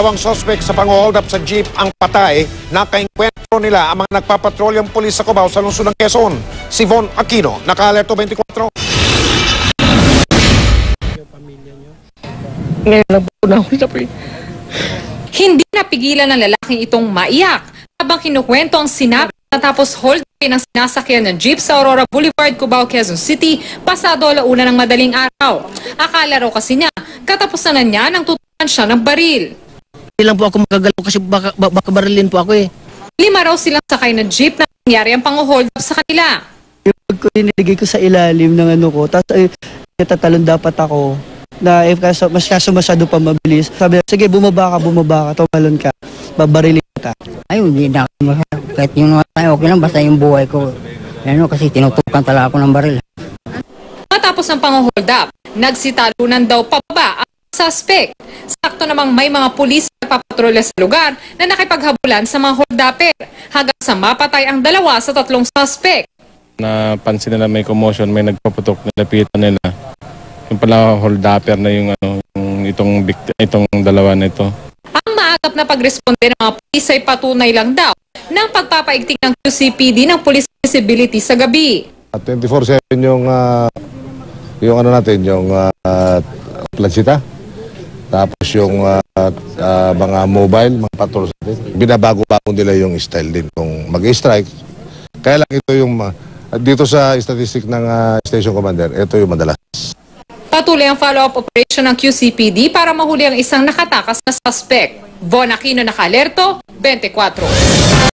Ang suspect sa pang-hold up sa jeep ang patay. Nakainkwentro nila ang mga nagpapatrolyang pulis sa Cubao sa lungsod ng Quezon. Si Von Aquino, naka-alerto 24. Ngayon lang po na ako sa Hindi napigilan ng lalaking itong maiyak habang kinukwento ang sinabi natapos hold up ng sinasakyan ng jeep sa Aurora Boulevard, Cubao, Quezon City pasado 1:00 ng madaling araw. Akala raw kasi niya katapusan na niya nang tutukan siya ng baril. Hindi lang po ako magagalaw kasi baka barilin po ako eh. 5 raw silang sakay ng jeep na nangyari ang pang-hold up sa kanila. Yung pag ko niligay ko sa ilalim ng ano ko, tapos tatalon dapat ako na if kaso masyado pa mabilis. Sabi niya, sige bumaba ka, tumalon ka, babarilin kita. Ayun, hindi na ako masyado. Kahit yung mga tayo, okay lang, basta yung buhay ko. Ano, kasi tinutukan talaga ako ng baril. Matapos ng pang-hold up, nagsitalunan daw pababa ang suspect. Sakto namang may mga pulis na papatrolya sa lugar na nakipaghabulan sa mga hold-upper hanggang sa mapatay ang 2 sa 3 suspect. Napansin nila may commotion, may nagpaputok, nilapitan nila. Yung pala hold-upper na yung itong 2 na ito. Ang maagap na pagresponde ng mga pulis ay patunay lang daw ng pagpapaigting ng QCPD ng police visibility sa gabi. 24/7 yung ano natin, yung plansita. Tapos yung mga mobile, mga patrols natin. Binabago-bago nila yung style din kung mag-strike. Kaya lang ito yung dito sa statistic ng station commander, ito yung madalas. Patuloy ang follow-up operation ng QCPD para mahuli ang isang nakatakas na suspect. Von Aquino, naka-alerto, 24.